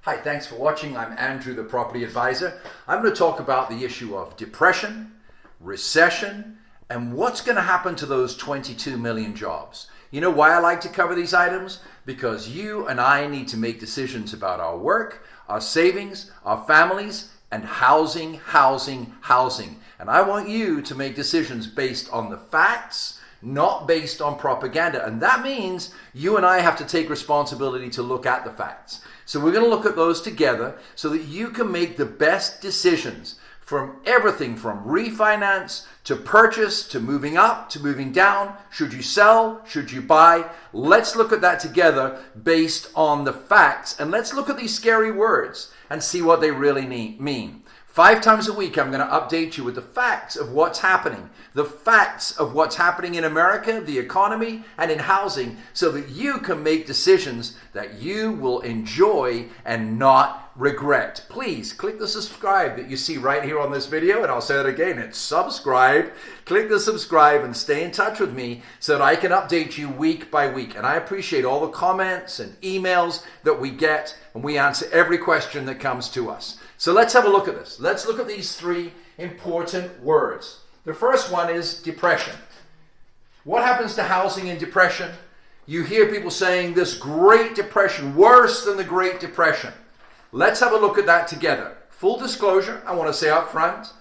Hi, thanks for watching. I'm Andrew, the property advisor. I'm going to talk about the issue of depression, recession, and what's going to happen to those 22 million jobs. You know why I like to cover these items? Because you and I need to make decisions about our work, our savings, our families, and housing. And I want you to make decisions based on the facts, not based on propaganda. And that means you and I have to take responsibility to look at the facts. So we're going to look at those together so that you can make the best decisions from everything from refinance to purchase to moving up to moving down. Should you sell? Should you buy? Let's look at that together based on the facts. And let's look at these scary words and see what they really mean. 5 times a week, I'm going to update you with the facts of what's happening, the facts of what's happening in America, the economy, and in housing, so that you can make decisions that you will enjoy and not regret. Please click the subscribe that you see right here on this video, and I'll say it again, it's subscribe. Click the subscribe and stay in touch with me so that I can update you week by week. And I appreciate all the comments and emails that we get, and we answer every question that comes to us. So let's have a look at this. Let's look at these 3 important words. The first one is depression. What happens to housing in depression? You hear people saying this Great Depression, worse than the Great Depression. Let's have a look at that together. Full disclosure, I want to say up front,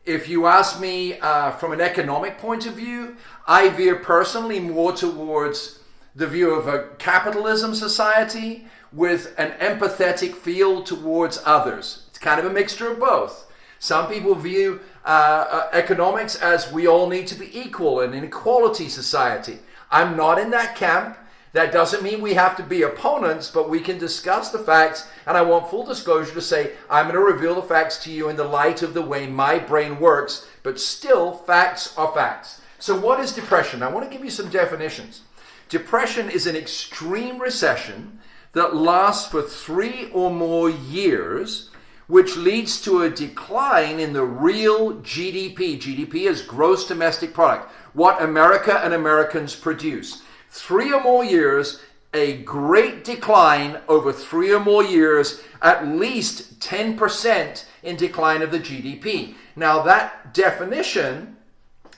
if you ask me from an economic point of view, I veer personally more towards the view of a capitalism society with an empathetic feel towards others. It's kind of a mixture of both. Some people view economics as we all need to be equal, an inequality society. I'm not in that camp. That doesn't mean we have to be opponents, but we can discuss the facts, and I want full disclosure to say I'm going to reveal the facts to you in the light of the way my brain works, but still, facts are facts. So what is depression? I want to give you some definitions. Depression is an extreme recession that lasts for 3 or more years, which leads to a decline in the real GDP. GDP is gross domestic product, what America and Americans produce. 3 or more years, a great decline over 3 or more years, at least 10% in decline of the GDP. Now that definition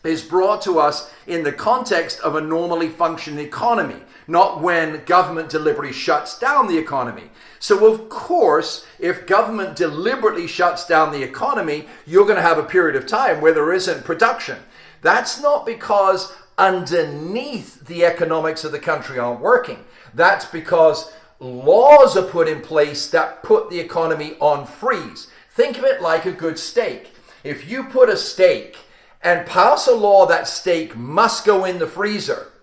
is brought to us in the context of a normally functioning economy, not when government deliberately shuts down the economy. So of course, if government deliberately shuts down the economy, you're going to have a period of time where there isn't production. That's not because underneath the economics of the country aren't working. That's because laws are put in place that put the economy on freeze. Think of it like a good steak. If you put a steak and pass a law that steak must go in the freezer,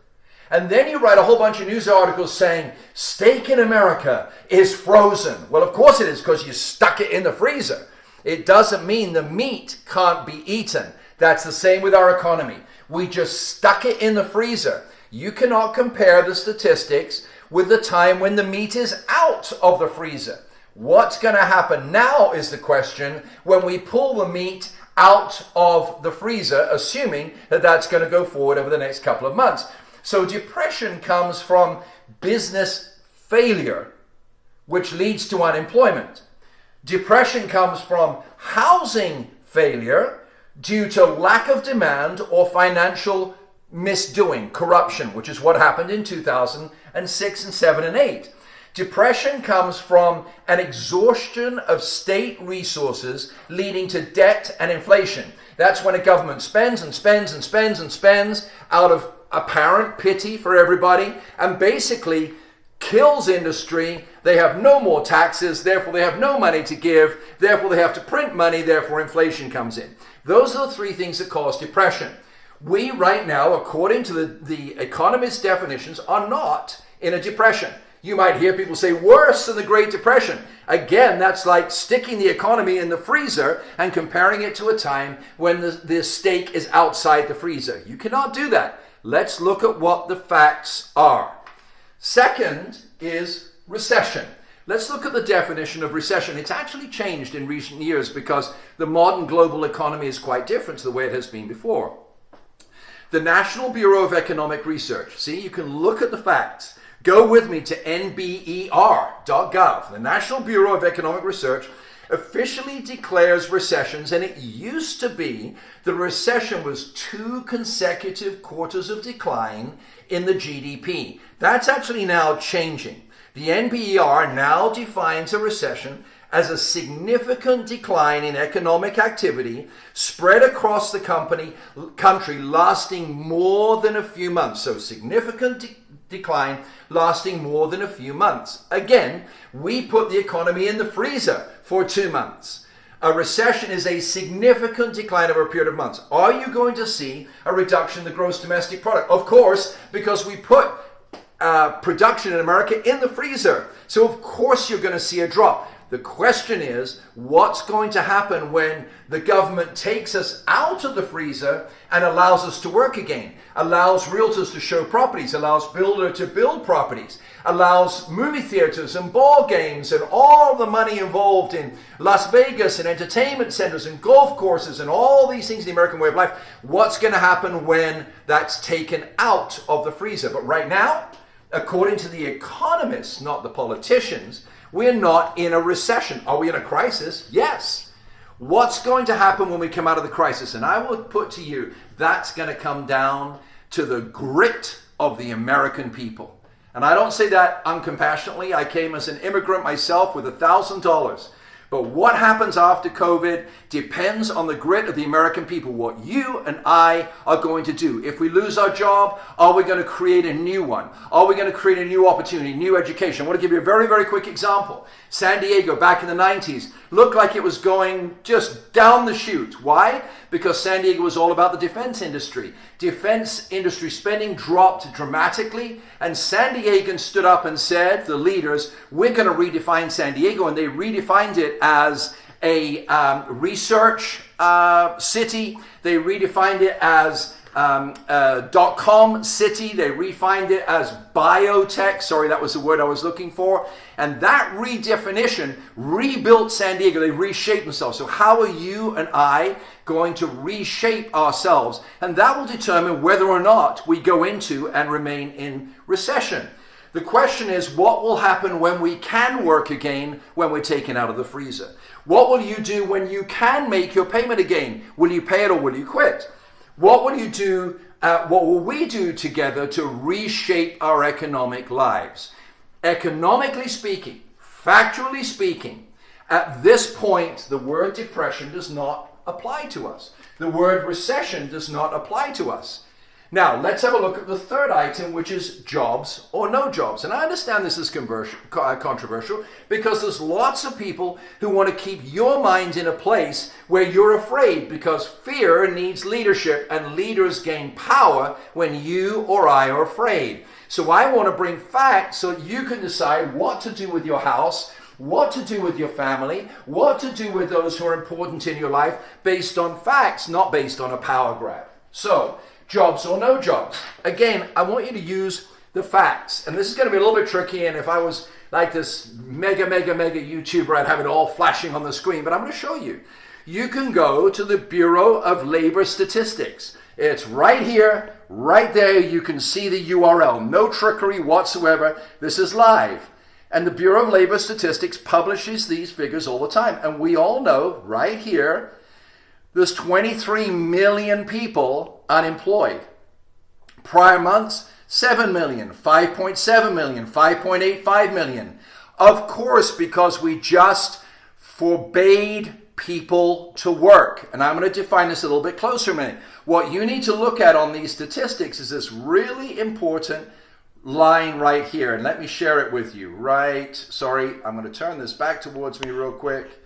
and then you write a whole bunch of news articles saying steak in America is frozen. Well, of course it is, because you stuck it in the freezer. It doesn't mean the meat can't be eaten. That's the same with our economy. We just stuck it in the freezer. You cannot compare the statistics with the time when the meat is out of the freezer. What's going to happen now is the question when we pull the meat out of the freezer, assuming that that's going to go forward over the next couple of months. So depression comes from business failure, which leads to unemployment. Depression comes from housing failure due to lack of demand or financial misdoing, corruption, which is what happened in 2006 and 7 and 8. Depression comes from an exhaustion of state resources leading to debt and inflation. That's when a government spends and spends and spends and spends out of apparent pity for everybody and basically kills industry. They have no more taxes, therefore they have no money to give, therefore they have to print money, therefore inflation comes in. Those are the 3 things that cause depression. We right now, according to the economist definitions, are not in a depression. You might hear people say worse than the Great Depression. Again, that's like sticking the economy in the freezer and comparing it to a time when the steak is outside the freezer. You cannot do that. Let's look at what the facts are. Second is recession. Let's look at the definition of recession. It's actually changed in recent years because the modern global economy is quite different to the way it has been before. The National Bureau of Economic Research, see, you can look at the facts. Go with me to nber.gov. The National Bureau of Economic Research officially declares recessions, and it used to be the recession was 2 consecutive quarters of decline in the GDP. That's actually now changing. The NBER now defines a recession as a significant decline in economic activity spread across the country lasting more than a few months. So significant decline lasting more than a few months. Again, we put the economy in the freezer for 2 months. A recession is a significant decline over a period of months. Are you going to see a reduction in the gross domestic product? Of course, because we put production in America in the freezer. So of course you're going to see a drop. The question is, what's going to happen when the government takes us out of the freezer and allows us to work again, allows realtors to show properties, allows builders to build properties, allows movie theaters and ball games and all the money involved in Las Vegas and entertainment centers and golf courses and all these things in the American way of life? What's going to happen when that's taken out of the freezer? But right now, according to the economists, not the politicians, we're not in a recession. Are we in a crisis? Yes. What's going to happen when we come out of the crisis? And I will put to you, that's going to come down to the grit of the American people. And I don't say that uncompassionately. I came as an immigrant myself with $1,000. But what happens after COVID depends on the grit of the American people, what you and I are going to do. If we lose our job, are we going to create a new one? Are we going to create a new opportunity, new education? I want to give you a very, very quick example. San Diego back in the 90s looked like it was going just down the chute. Why? Because San Diego was all about the defense industry. Defense industry spending dropped dramatically, and San Diegans stood up and said, the leaders, we're going to redefine San Diego, and they redefined it as a research city. They redefined it as .com city. They refined it as biotech. Sorry, that was the word I was looking for. And that redefinition rebuilt San Diego. They reshaped themselves. So how are you and I going to reshape ourselves? And that will determine whether or not we go into and remain in recession. The question is, what will happen when we can work again, when we're taken out of the freezer? What will you do when you can make your payment again? Will you pay it or will you quit? What will you do? What will we do together to reshape our economic lives? Economically speaking, factually speaking, at this point, the word depression does not apply to us. The word recession does not apply to us. Now, let's have a look at the third item, which is jobs or no jobs. And I understand this is controversial because there's lots of people who want to keep your mind in a place where you're afraid, because fear needs leadership and leaders gain power when you or I are afraid. So I want to bring facts so you can decide what to do with your house, what to do with your family, what to do with those who are important in your life based on facts, not based on a power grab. So, jobs or no jobs. Again, I want you to use the facts. And this is going to be a little bit tricky, and if I was like this mega YouTuber, I'd have it all flashing on the screen, but I'm going to show you. You can go to the Bureau of Labor Statistics. It's right here, right there. You can see the URL. No trickery whatsoever. This is live. And the Bureau of Labor Statistics publishes these figures all the time. And we all know right here, there's 23 million people unemployed. Prior months, 7 million, 5.7 million, 5.85 million. Of course, because we just forbade people to work. And I'm going to define this a little bit closer in a minute. What you need to look at on these statistics is this really important line right here. And let me share it with you. Sorry, I'm going to turn this back towards me real quick.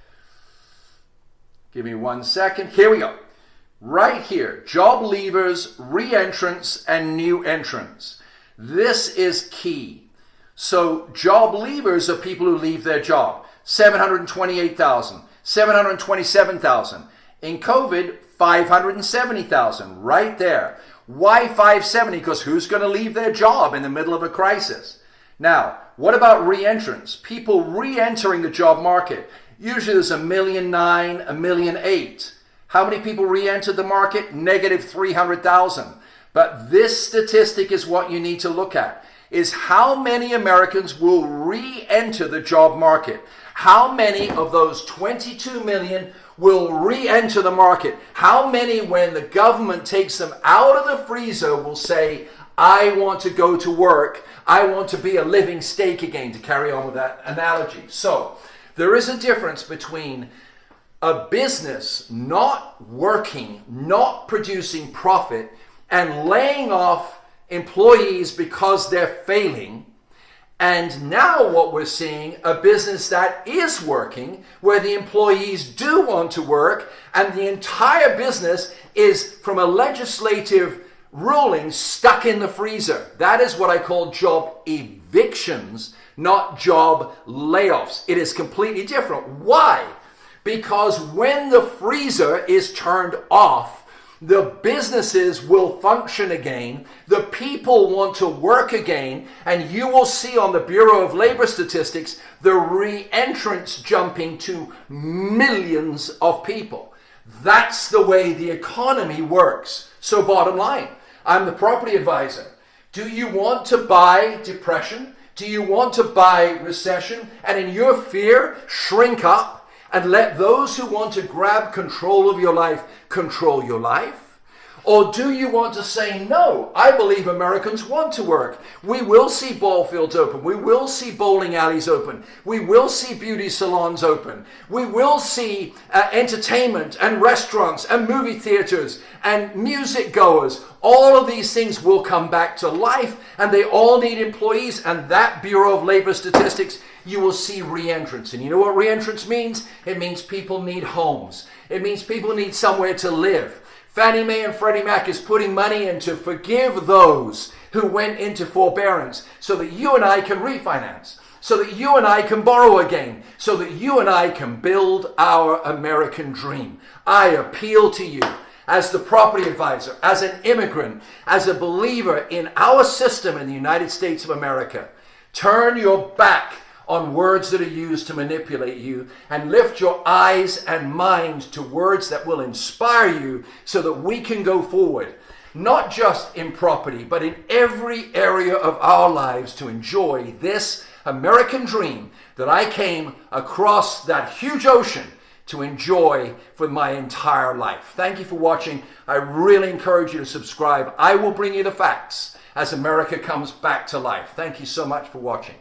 Give me 1 second. Here we go. Right here, job leavers, re-entrants, and new entrants. This is key. So job leavers are people who leave their job. 728,000, 727,000. In COVID, 570,000, right there. Why 570? Because who's going to leave their job in the middle of a crisis? Now, what about re-entrants? People re-entering the job market. Usually there's 1.9 million, 1.8 million. How many people re-entered the market? Negative 300,000. But this statistic is what you need to look at. is how many Americans will re-enter the job market. How many of those 22 million will re-enter the market? How many, when the government takes them out of the freezer, will say, I want to go to work, I want to be a living steak again, to carry on with that analogy. So there is a difference between a business not working, not producing profit, and laying off employees because they're failing. And now what we're seeing, a business that is working, where the employees do want to work, and the entire business is, from a legislative ruling, stuck in the freezer. That is what I call job evictions, not job layoffs. It is completely different. Why? Because when the freezer is turned off, the businesses will function again, the people want to work again, and you will see on the Bureau of Labor Statistics the re-entrance jumping to millions of people. That's the way the economy works. So bottom line, I'm the property advisor. Do you want to buy depression? Do you want to buy recession? And in your fear, shrink up and let those who want to grab control of your life control your life? Or do you want to say, no, I believe Americans want to work. We will see ball fields open. We will see bowling alleys open. We will see beauty salons open. We will see entertainment and restaurants and movie theaters and music goers. All of these things will come back to life, and they all need employees. And that Bureau of Labor Statistics, you will see re-entrance. And you know what re-entrance means? It means people need homes. It means people need somewhere to live. Fannie Mae and Freddie Mac is putting money in to forgive those who went into forbearance so that you and I can refinance, so that you and I can borrow again, so that you and I can build our American dream. I appeal to you as the property advisor, as an immigrant, as a believer in our system in the United States of America. Turn your back on words that are used to manipulate you, and lift your eyes and mind to words that will inspire you so that we can go forward, not just in property, but in every area of our lives, to enjoy this American dream that I came across that huge ocean to enjoy for my entire life. Thank you for watching. I really encourage you to subscribe. I will bring you the facts as America comes back to life. Thank you so much for watching.